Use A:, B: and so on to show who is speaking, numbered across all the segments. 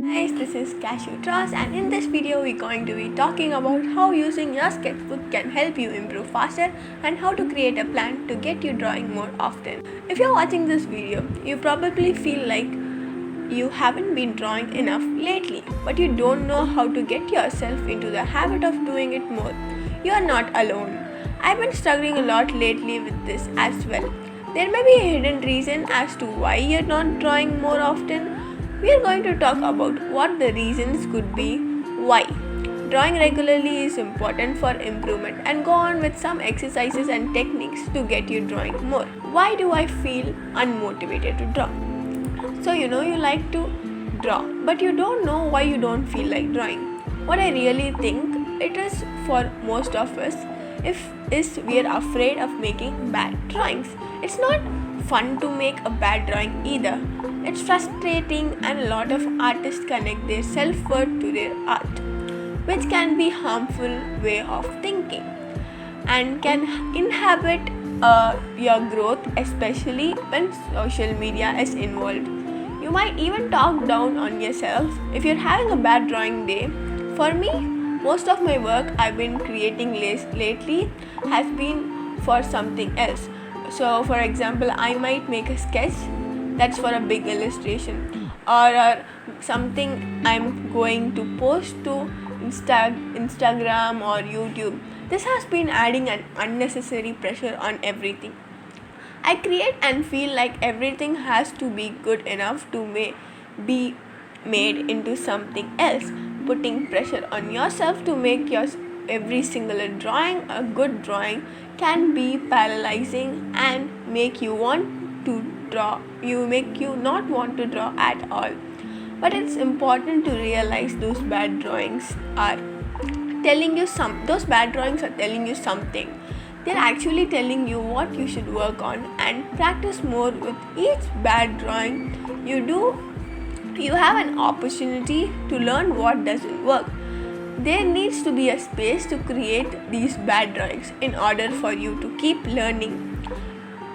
A: Guys, this is Cashew Trust, and in this video we're going to be talking about how using your sketchbook can help you improve faster and how to create a plan to get you drawing more often. If you're watching this video, you probably feel like you haven't been drawing enough lately, but you don't know how to get yourself into the habit of doing it more. You are not alone. I've been struggling a lot lately with this as well. There may be a hidden reason as to why you're not drawing more often. We are going to talk about what the reasons could be, why. Drawing regularly is important for improvement and go on with some exercises and techniques to get you drawing more. Why do I feel unmotivated to draw? So you like to draw, but you don't know why you don't feel like drawing. What I really think it is for most of us is we are afraid of making bad drawings. It's not fun to make a bad drawing either. It's frustrating and a lot of artists connect their self-worth to their art, which can be harmful way of thinking and can inhibit your growth, especially when social media is involved. You might even talk down on yourself if you're having a bad drawing day. For me, most of my work I've been creating lately has been for something else. So, for example, I might make a sketch that's for a big illustration or something I'm going to post to Instagram or YouTube. This has been adding an unnecessary pressure on everything. I create and feel like everything has to be good enough to be made into something else. Putting pressure on yourself to make your every single drawing a good drawing can be paralyzing and make you want to draw. You make you not want to draw at all. But it's important to realize those bad drawings are telling you those bad drawings are telling you something. They're actually telling you what you should work on and practice more with each bad drawing you do. You have an opportunity to learn what doesn't work. There needs to be a space to create these bad drawings in order for you to keep learning.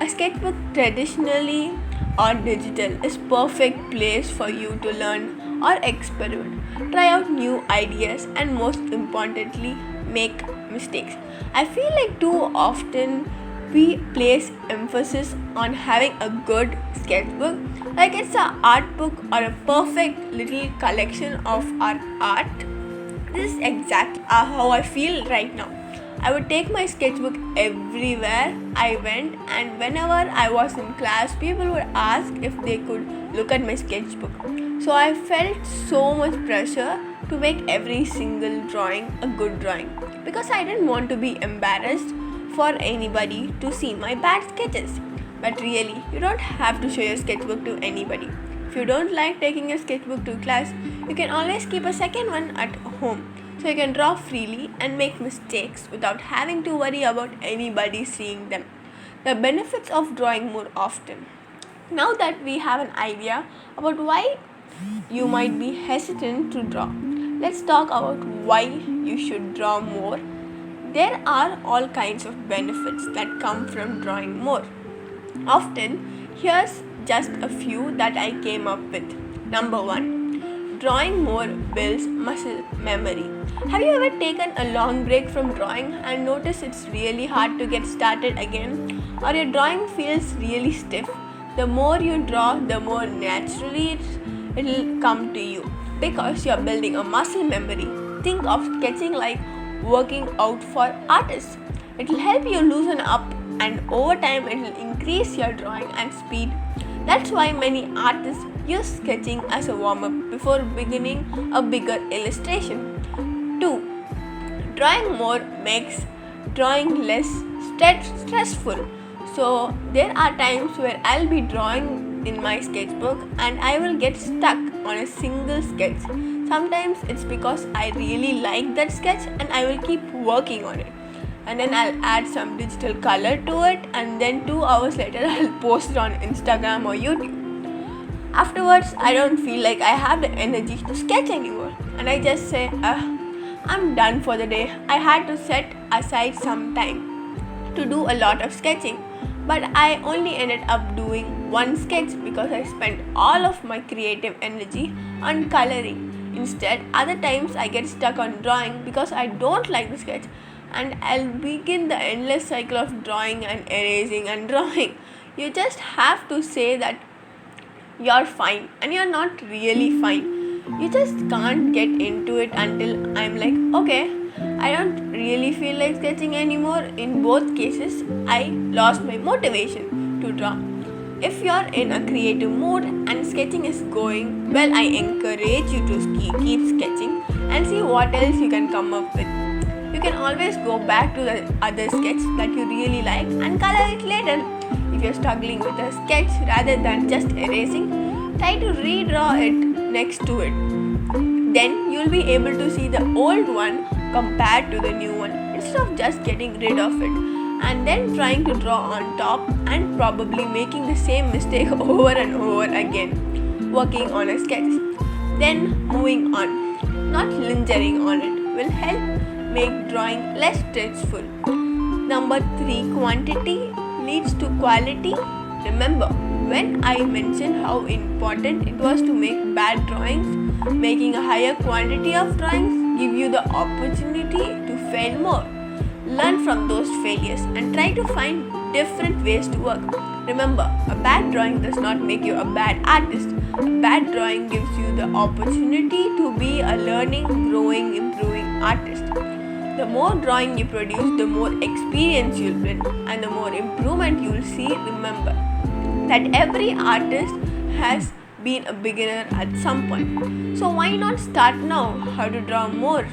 A: A sketchbook, traditionally or digital, is perfect place for you to learn or experiment, try out new ideas, and most importantly, make mistakes. I feel like too often we place emphasis on having a good sketchbook like it's an art book or a perfect little collection of our art. This is exactly how I feel right now. I would take my sketchbook everywhere I went, and whenever I was in class, people would ask if they could look at my sketchbook. So I felt so much pressure to make every single drawing a good drawing because I didn't want to be embarrassed for anybody to see my bad sketches. But really, you don't have to show your sketchbook to anybody. If you don't like taking your sketchbook to class, you can always keep a second one at home so you can draw freely and make mistakes without having to worry about anybody seeing them. The benefits of drawing more often. Now that we have an idea about why you might be hesitant to draw, let's talk about why you should draw more. There are all kinds of benefits that come from drawing more. Often, here's just a few that I came up with. Number 1. Drawing more builds muscle memory. Have you ever taken a long break from drawing and noticed it's really hard to get started again? Or your drawing feels really stiff? The more you draw, the more naturally it'll come to you because you're building a muscle memory. Think of sketching like working out for artists. It will help you loosen up and over time it will increase your drawing and speed. That's why many artists use sketching as a warm-up before beginning a bigger illustration. 2. Drawing more makes drawing less stressful. So there are times where I'll be drawing in my sketchbook and I will get stuck on a single sketch. Sometimes it's because I really like that sketch and I will keep working on it. And then I'll add some digital color to it, and then 2 hours later I'll post it on Instagram or YouTube. Afterwards, I don't feel like I have the energy to sketch anymore, and I just say, I'm done for the day. I had to set aside some time to do a lot of sketching, but I only ended up doing one sketch because I spent all of my creative energy on coloring. Instead, other times I get stuck on drawing because I don't like the sketch and I'll begin the endless cycle of drawing and erasing and drawing. You just have to say that you're fine and you're not really fine. You just can't get into it until I'm like, okay, I don't really feel like sketching anymore. In both cases, I lost my motivation to draw. If you're in a creative mood and sketching is going well, I encourage you to keep sketching and see what else you can come up with. You can always go back to the other sketch that you really like and color it later. If you're struggling with a sketch rather than just erasing, try to redraw it next to it. Then you'll be able to see the old one compared to the new one instead of just getting rid of it and then trying to draw on top and probably making the same mistake over and over again. Working on a sketch, then moving on, not lingering on it, will help make drawing less stressful. Number 3, quantity leads to quality. Remember, when I mentioned how important it was to make bad drawings, making a higher quantity of drawings give you the opportunity to fail more. Learn from those failures and try to find different ways to work. Remember, a bad drawing does not make you a bad artist. A bad drawing gives you the opportunity to be a learning, growing, improving artist. The more drawing you produce, the more experience you'll win and the more improvement you'll see. Remember that every artist has been a beginner at some point. So why not start now? How to draw more?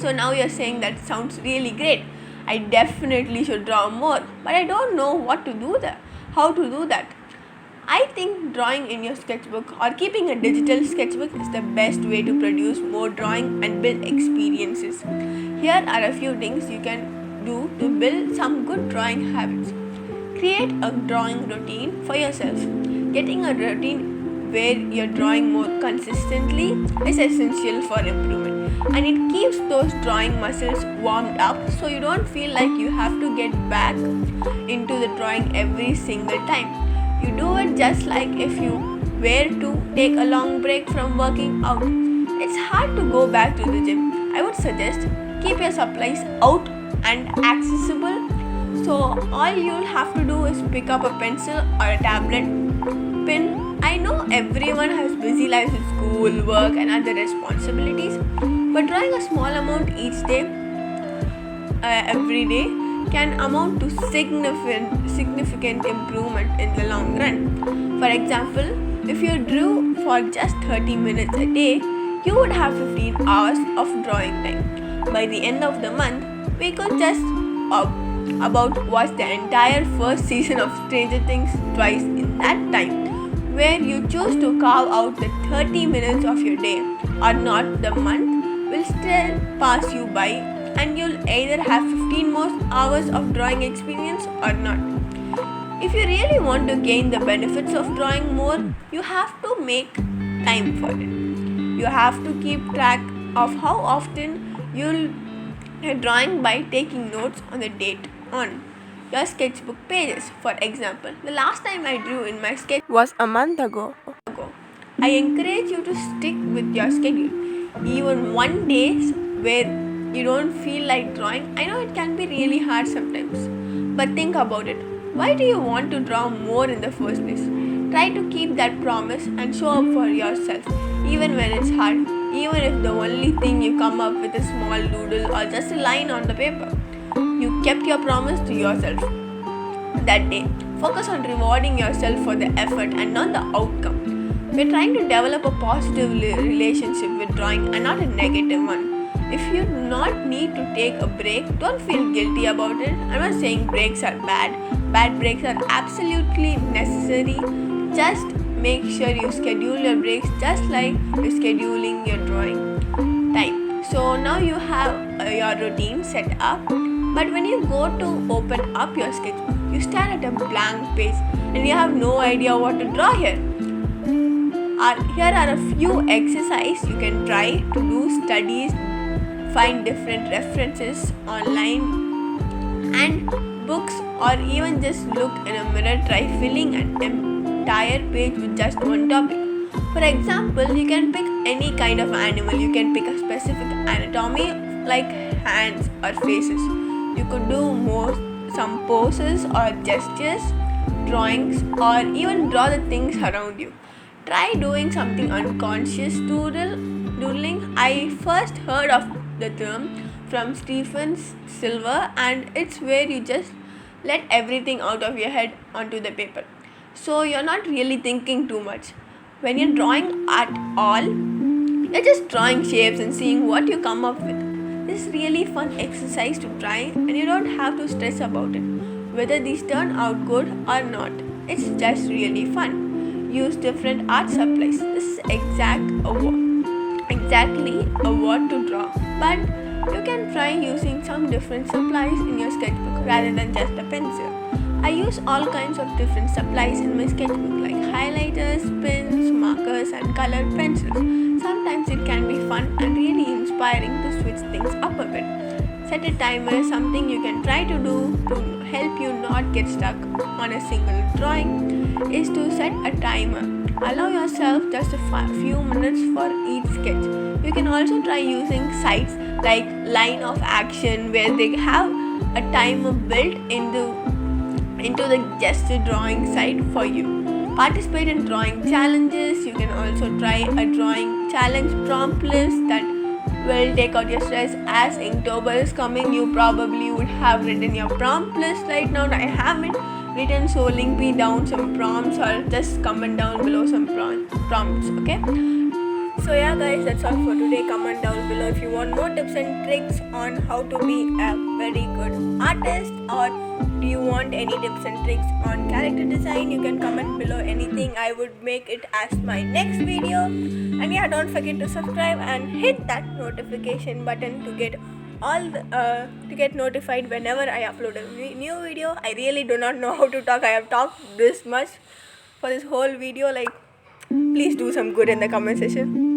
A: So now you're saying that sounds really great. I definitely should draw more, but I don't know what to do there. How to do that? I think drawing in your sketchbook or keeping a digital sketchbook is the best way to produce more drawing and build experiences. Here are a few things you can do to build some good drawing habits. Create a drawing routine for yourself. Getting a routine where you're drawing more consistently is essential for improvement, and it keeps those drawing muscles warmed up so you don't feel like you have to get back into the drawing every single time. You do it just like if you were to take a long break from working out. It's hard to go back to the gym. I would suggest keep your supplies out and accessible. So all you'll have to do is pick up a pencil or a tablet, pen. I know everyone has busy lives with school, work and other responsibilities, but drawing a small amount each day, every day, can amount to significant improvement in the long run. For example, if you drew for just 30 minutes a day, you would have 15 hours of drawing time. By the end of the month, we could just about watch the entire first season of Stranger Things twice in that time. Where you choose to carve out the 30 minutes of your day or not, the month will still pass you by and you'll either have 15 more hours of drawing experience or not. If you really want to gain the benefits of drawing more, you have to make time for it. You have to keep track of how often you're drawing by taking notes on the date on your sketchbook pages. For example, the last time I drew in my sketch was a month ago. I encourage you to stick with your schedule. Even one day where you don't feel like drawing, I know it can be really hard sometimes. But think about it. Why do you want to draw more in the first place? Try to keep that promise and show up for yourself, even when it's hard, even if the only thing you come up with is a small doodle or just a line on the paper. You kept your promise to yourself that day. Focus on rewarding yourself for the effort and not the outcome. We're trying to develop a positive relationship with drawing and not a negative one. If you do not need to take a break, don't feel guilty about it. I'm not saying breaks are bad. Bad breaks are absolutely necessary. Just make sure you schedule your breaks just like you're scheduling your drawing time. So now you have your routine set up. But when you go to open up your sketchbook, you stare at a blank page and you have no idea what to draw here. Here are a few exercises you can try to do studies, find different references online and books, or even just look in a mirror, try filling and entire page with just one topic. For example, you can pick any kind of animal. You can pick a specific anatomy like hands or faces. You could do some poses or gestures, drawings, or even draw the things around you. Try doing something unconscious doodling. I first heard of the term from Stephen Silver, and it's where you just let everything out of your head onto the paper. So you're not really thinking too much. When you're drawing at all, you're just drawing shapes and seeing what you come up with. This is really fun exercise to try, and you don't have to stress about it, whether these turn out good or not. It's just really fun. Use different art supplies. This is exactly a what to draw, but you can try using some different supplies in your sketchbook rather than just a pencil. I use all kinds of different supplies in my sketchbook like highlighters, pens, markers, and colored pencils. Sometimes it can be fun and really inspiring to switch things up a bit. Set a timer, something you can try to do to help you not get stuck on a single drawing is to set a timer. Allow yourself just a few minutes for each sketch. You can also try using sites like Line of Action where they have a timer built into the gesture drawing site for you. Participate in drawing challenges. You can also try a drawing challenge prompt list that will take out your stress. As Inktober is coming, you probably would have written your prompt list right now. I haven't written, so link me down some prompts or just comment down below some prompts, okay? So yeah guys, that's all for today. Comment down below if you want more tips and tricks on how to be a very good artist, or do you want any tips and tricks on character design. You can comment below anything. I would make it as my next video. And yeah, don't forget to subscribe and hit that notification button to get notified whenever I upload a new video. I really do not know how to talk. I have talked this much for this whole video. Like, please do some good in the comment section.